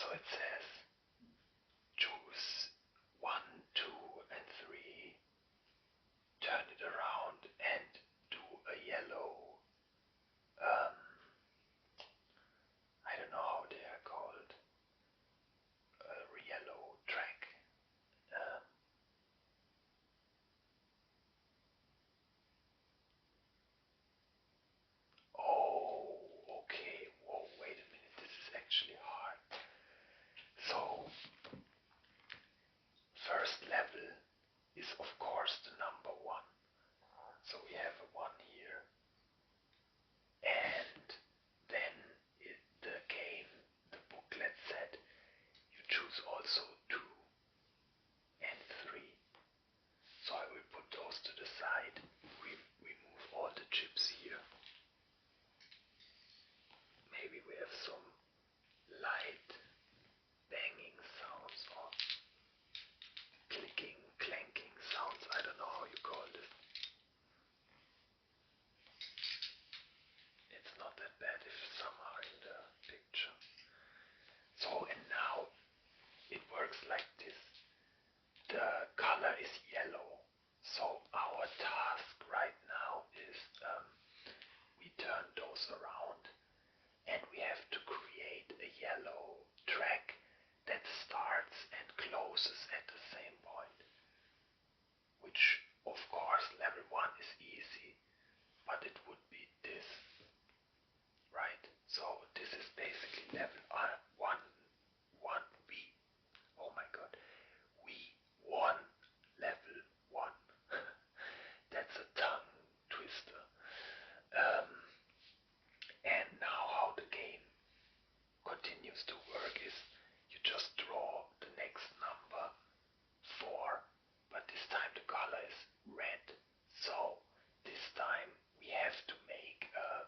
So it says choose 1, 2, and 3, turn it around and do a yellow, I don't know how they are called, a yellow track. Um, oh, okay, whoa, wait a minute, this is actually hard. So, first level is of course the number 1. So we have a 1 here. And then the game, the booklet said you choose also 2 and 3. So I will put those to the side. We move all the chips here. Maybe we have some light banging sounds or clicking, clanking sounds. I don't know how you call this. It's not that bad if some are in the picture. So, and now it works like this. The color is yellow. So our task right now is we turn those around and we have to create a yellow track that starts and closes at the same point. Which of course level 1 is easy, but it would be this. Right? So this is basically level 1, 1B. Oh my god. We won level 1. That's a tongue twister. And now how the game continues to work is you just draw the next number 4, but this time the color is red. So this time we have to make a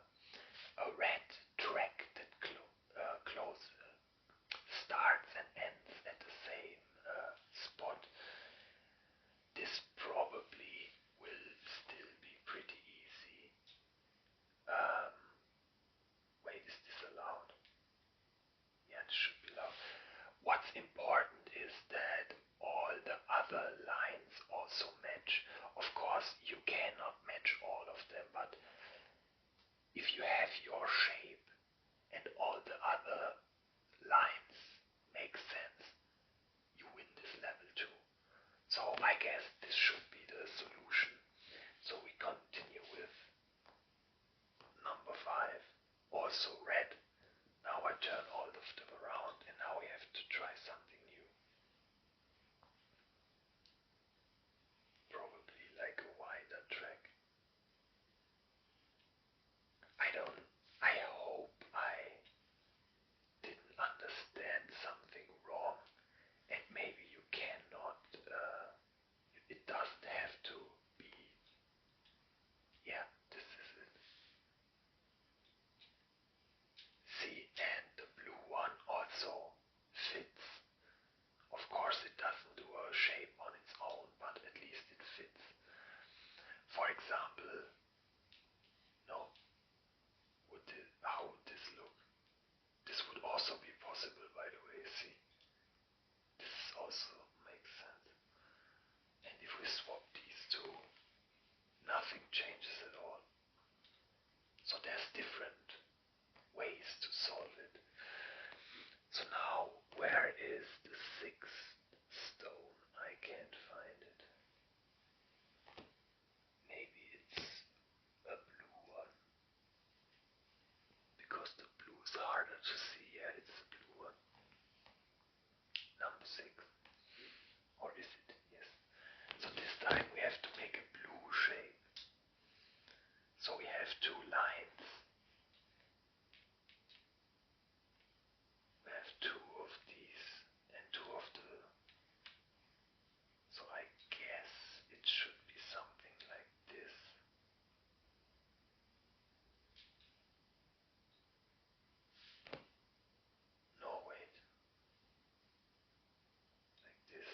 red track that starts and ends at the same spot. This probably will still be pretty easy. Wait, is this allowed? Yeah, it should be allowed. What's important is that all the other lines also match. Of course, you cannot match all of them, but if you have your shape and all the other lines make sense, you win this level too. So I guess this should be the solution. So we continue with number 5, also red. Now I turn all of them around and now we have to try something new. Probably like a wider track. I hope I didn't understand something wrong, and maybe you cannot, it doesn't have to be, yeah, this is it. See, and the blue one also fits. Of course it doesn't do a shape on its own, but at least it fits. For example, no, how would this look? This would also be possible, by the way, see. This also makes sense. And if we swap these two, nothing changes at all. So there's different ways to solve it. So now, where is the 6th stone? I can't find it. Maybe it's a blue one. Because the blue is harder to see. Yeah, it's a blue one. Number 6. Or is it? Yes. So this time we have to make a blue shape. So we have 2 lines. We have 2 of these and 2 of the. So I guess it should be something like this. No, wait. Like this.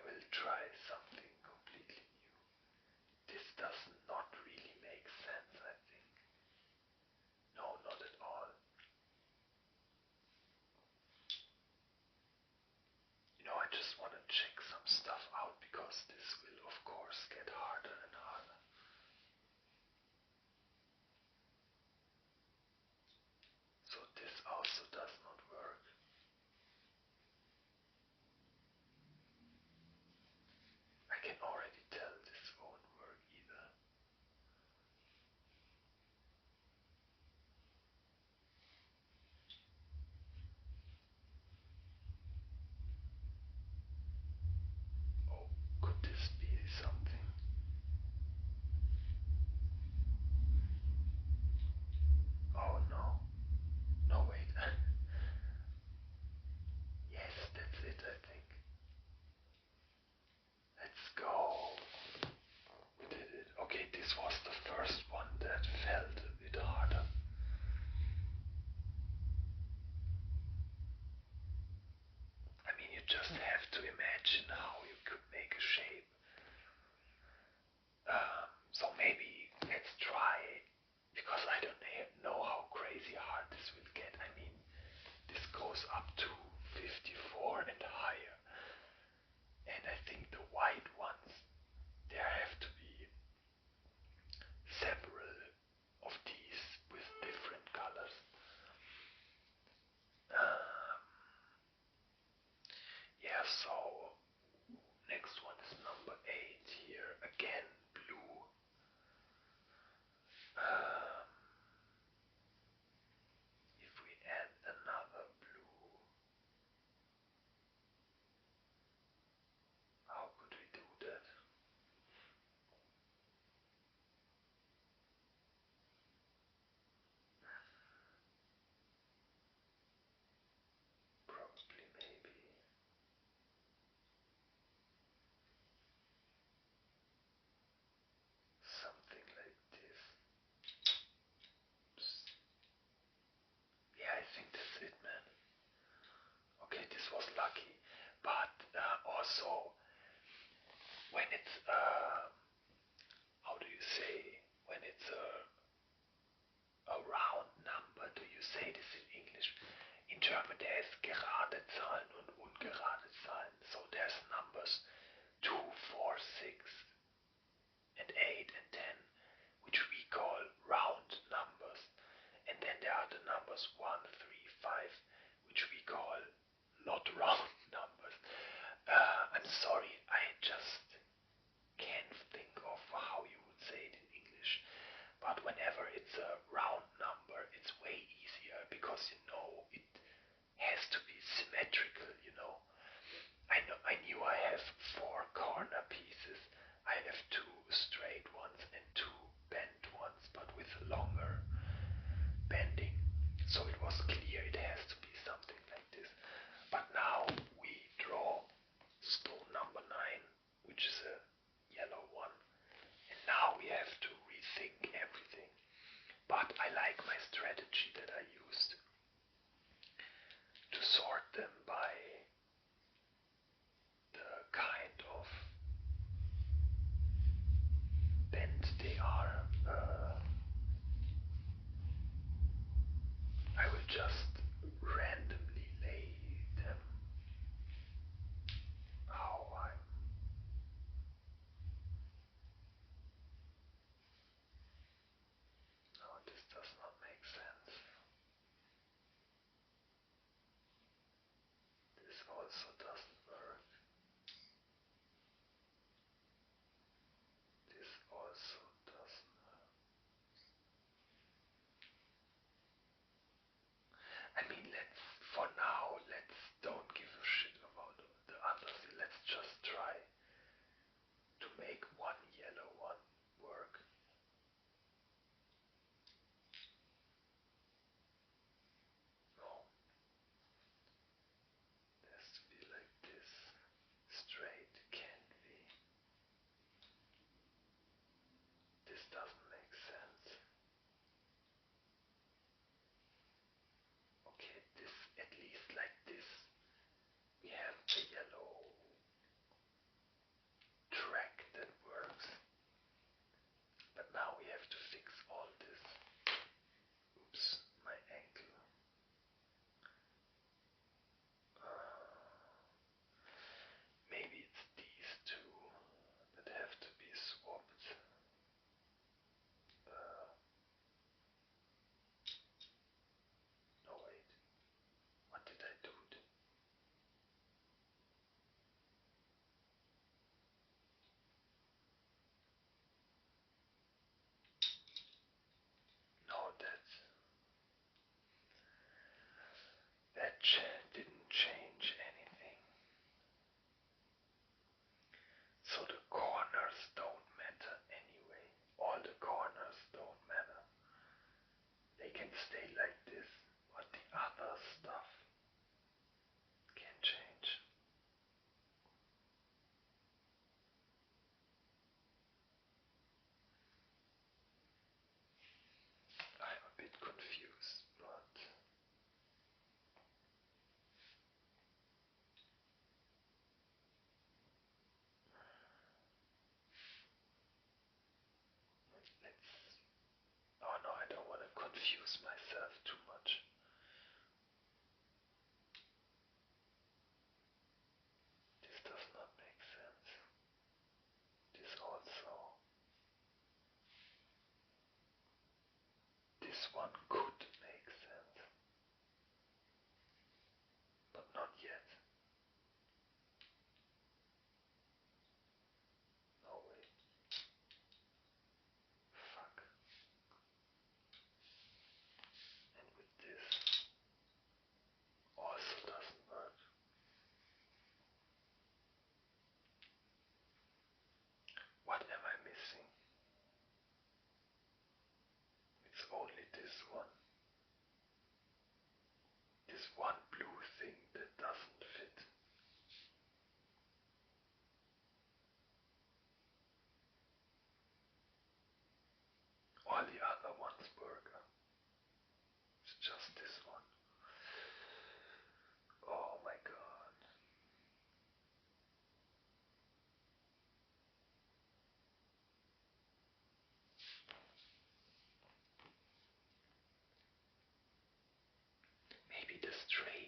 will try something completely new. This does not really make sense, I think. No, not at all. I just want to check some stuff out because this will, of course, get harder and harder. So this also does not work. I can already tell this won't work either. Oh, could this be something? Oh no. No, wait. Yes, that's it, I think. Let's go. We did it. Okay, this was the first one that felt a bit harder. I mean, you just have to imagine how you could make a shape. So maybe let's try, because I don't know how crazy hard this will get. I mean, this goes up to 54 and higher. And I think the white ones, there have to be several of these with different colors. Um, yeah, so next one is number 8 here. Again, blue. Um, if we add another blue, how could we do that? Probably maybe something like this. Yeah, I think that's it, man. Okay, this was lucky, but also when it's how do you say, when it's a round number, do you say this in English? In German there is gerade Zahlen und ungerade Zahlen. So there's numbers 2, 4, 6 and 8 and 10, which we call round numbers. And then there are the numbers 1, 3, 5, which we call not round numbers. I'm sorry, I just can't think of how you would say it in English. But whenever it's a round number, it's way easier because it has to be symmetrical. I knew I have 4 corner pieces. I have 2 straight ones and 2 bent ones, but with longer bending. So it was clear it has to be something like this. But now we draw stone number 9, which is a yellow one. And now we have to rethink everything. But I like my strategy that I used to sort them by the kind of bent they are. I will just randomly lay didn't change anything. So the corners don't matter anyway. All the corners don't matter. They can stay like this, but the other stuff can change. I'm a bit confused, but let's. Oh no, I don't want to confuse myself too much. This does not make sense. This also. This one could make sense, but not yet. No way. Fuck. And with this also doesn't work. What am I missing? It's only this one. This one blue thing that doesn't fit. All the other ones work. It's just this one. Oh my god. Maybe the stray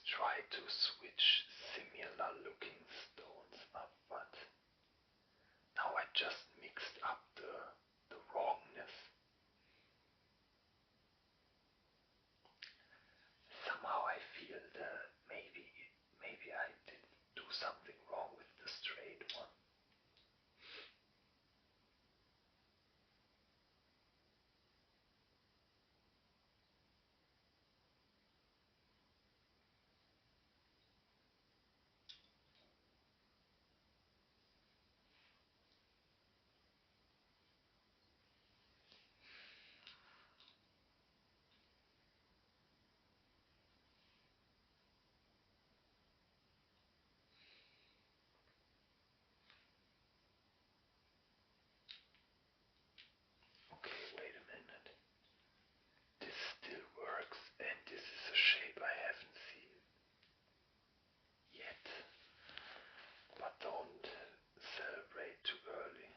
try to switch similar looking stones up, but now I just mixed up the wrongness. Somehow I feel that maybe I did do something wrong with the straight one. Okay, wait a minute. This still works, and this is a shape I haven't seen yet. But don't celebrate too early.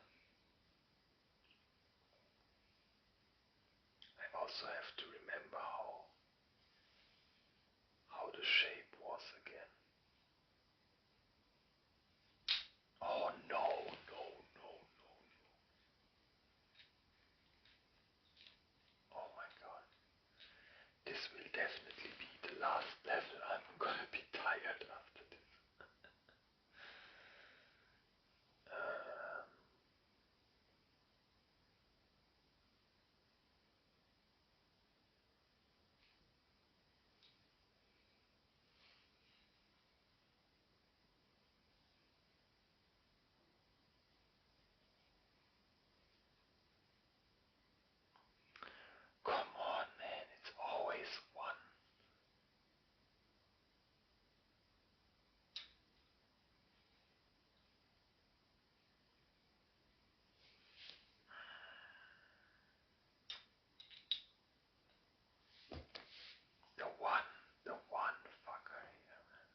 I also have to remember how the shape was again. Oh no, no, no, no. Oh my god. This will definitely be the last level. I'm gonna be tired after this. Um, Come on, man, it's always one. The one fucker here, man.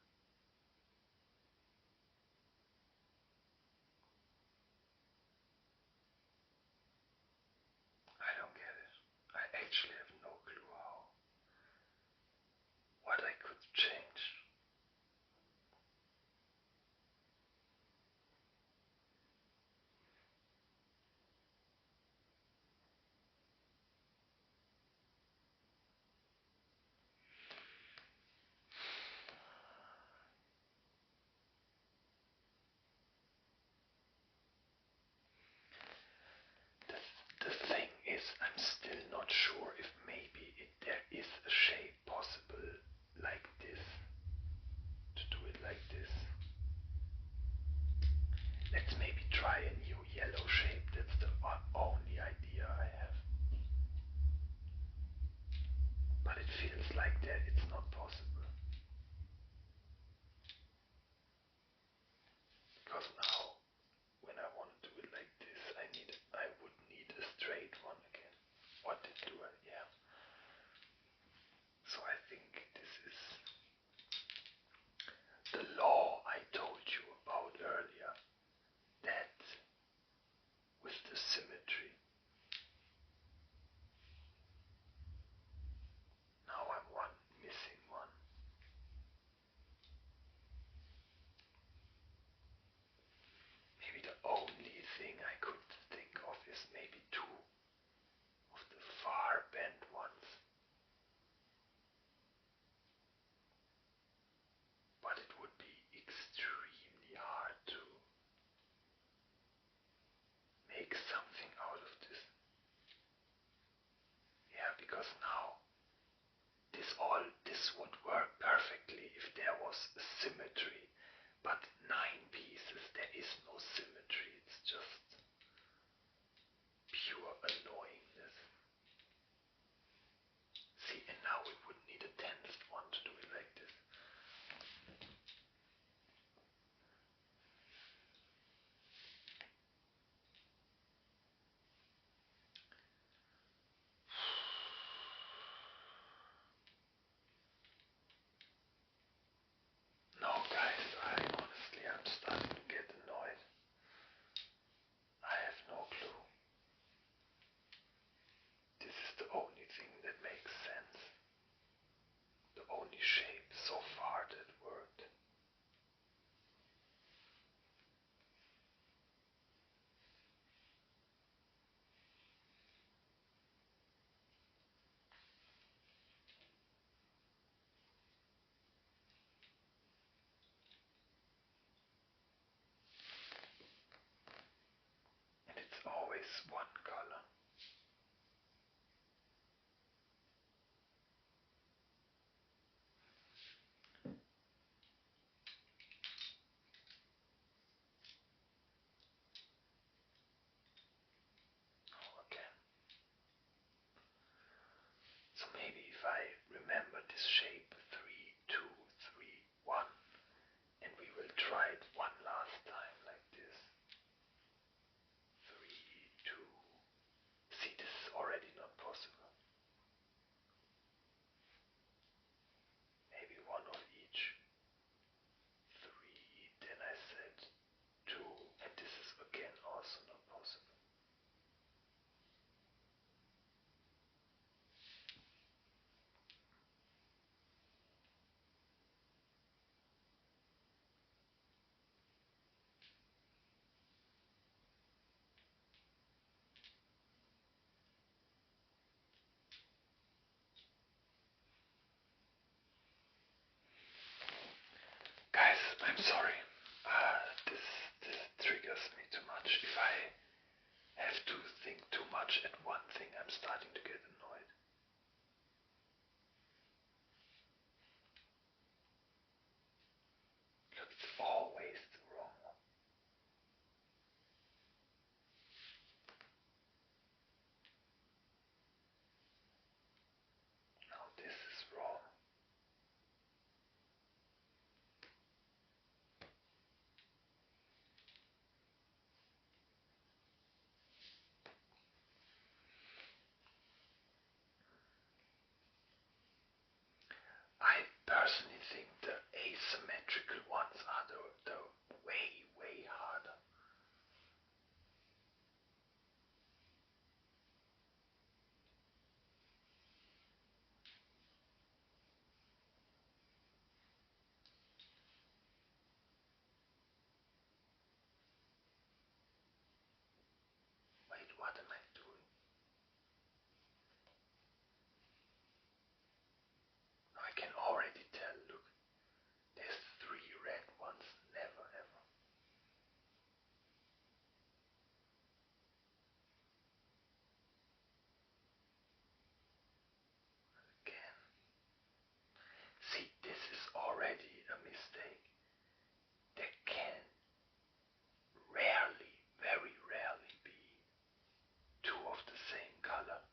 I don't get it. I actually have no clue what I could change. The, the thing is, I'm still not sure if maybe there is a shape possible like this. To do it like this. Let's maybe try a new yellow shape. That's the only idea I have. But it feels like that it's not possible. Because now, when I want to do it like this, I would need a straight one again. What did do I? Yeah. So I think this is the law I told you about earlier. That with the symmetry. Now I'm missing one. always one color. Okay. So maybe if I remember this shape 3, 2, 3, 1, and we will try it one last time like this. 3, 2. See, this is already not possible. Maybe one of each. 3, then I said 2, and this is again also not possible. Guys, I'm sorry. This triggers me too much. If I have to think too much at one thing, I'm starting to get annoyed. Look, it's always the wrong one. Now this is wrong. I personally think the asymmetrical ones are the way harder. Wait, what am I doing? I can already tell, look, there's 3 red ones, never ever. Again. See, this is already a mistake. There can rarely, very rarely be 2 of the same color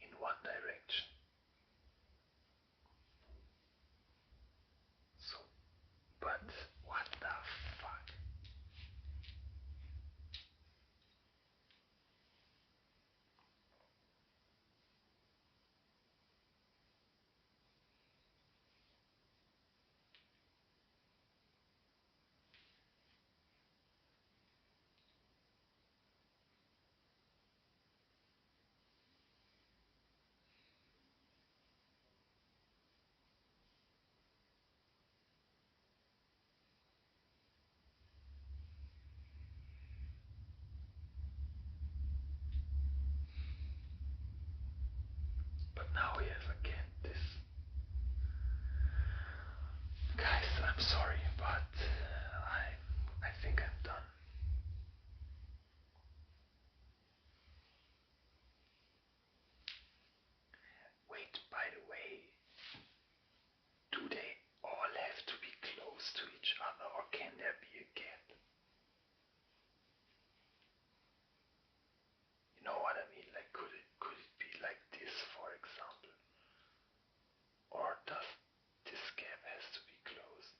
in one direction. So, but what the fuck? But now we have again this. Guys, I'm sorry, but I think I'm done. Wait, by the way, do they all have to be close to each other, or can there be a gap? You know what I mean? Like, could it be like this, for example? Or does this gap has to be closed?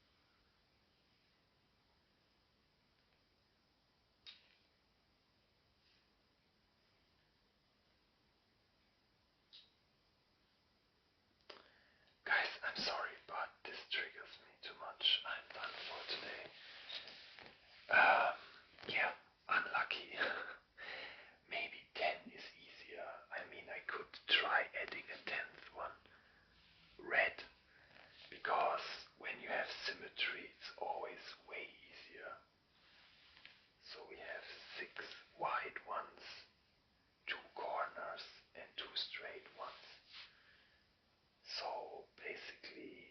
Guys, I'm sorry, but this triggers me too much. I'm done for today. Yeah, unlucky. Maybe 10 is easier. I mean, I could try adding a 10th one. Red. Because when you have symmetry, it's always way easier. So we have 6 wide ones, 2 corners, and 2 straight ones. So basically,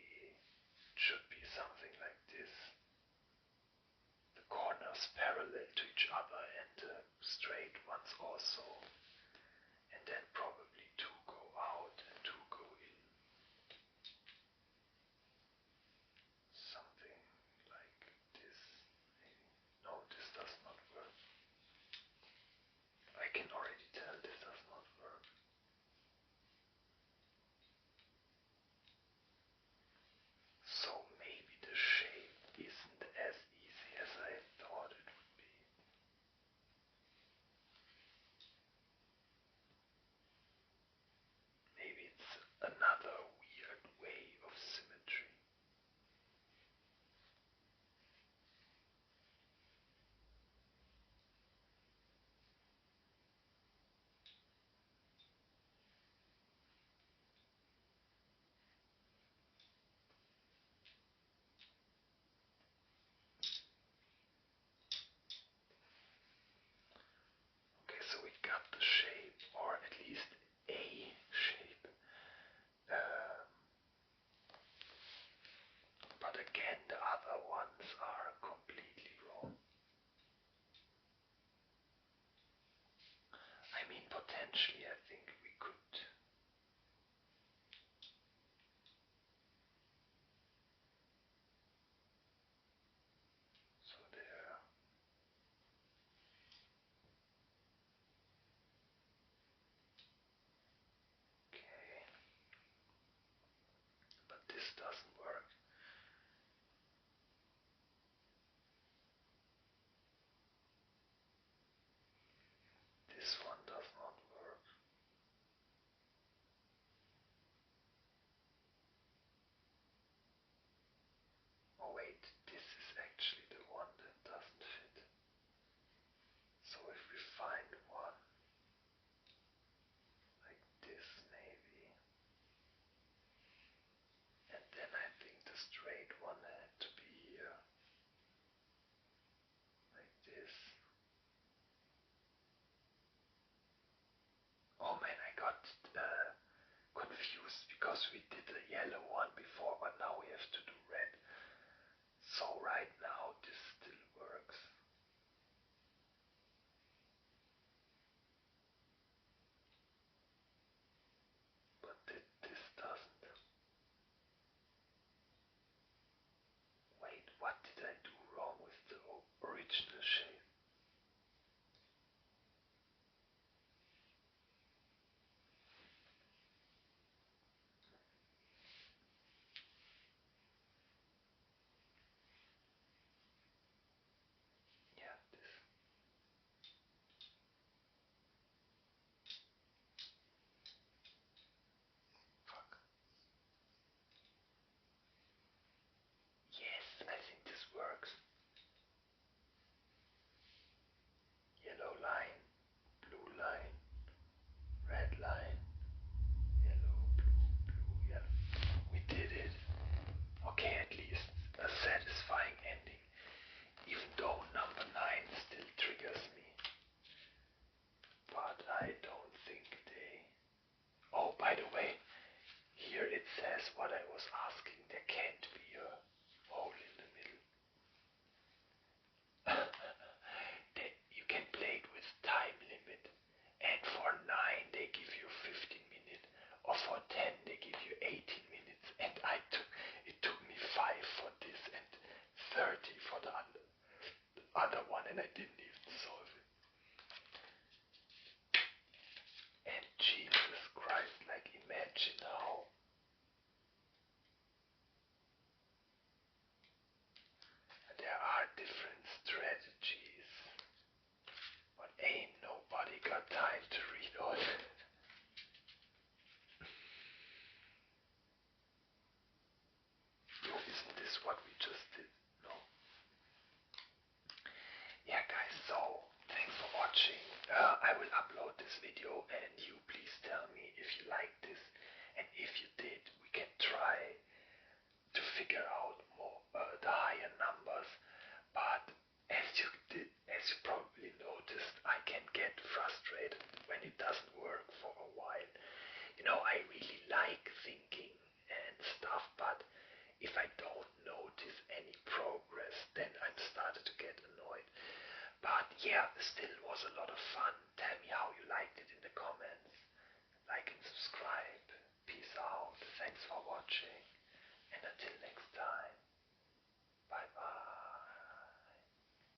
Actually, I think we could. So there. Okay. But this doesn't work. This one does not work. Oh wait, this is actually the one that doesn't fit. So if we find one like this maybe, and then I think the straight one had to be here, like this. Oh man, I got confused because we did a yellow one before, but now we have to do red. So right now this still works. But this doesn't. Wait, what did I do wrong with the original shape? Yeah, this. Fuck. Yes, I think this works. Yellow line, blue line, red line, yellow, blue, yellow. We did it. Okay, at least a satisfying ending. Even though number 9 still triggers me. But I don't think they... Oh, by the way, here it says what I was asking. There can't be a hole in the middle. You can play it with time limit. And for 9 they give you 15 minutes. Or for 10 they give you 18 minutes. And it took me 5 for this and 30 for the other one, and I didn't even solve it. And Jesus Christ, like imagine how there are different strategies, but ain't nobody got time to read all. Yo, isn't this what we just did? No. Yeah guys, so thanks for watching. I will upload this video and you please tell me if you like this, and if you did, we can try to figure out more the higher numbers. But as you probably noticed, I can get frustrated when it doesn't work for a while. You know, I really like thinking and stuff, but if I don't notice any progress, then I'm started to get annoyed. But yeah, still was a lot of fun. Tell me how you liked it in the comments. Like and subscribe. Peace out. Thanks for watching. And until next time.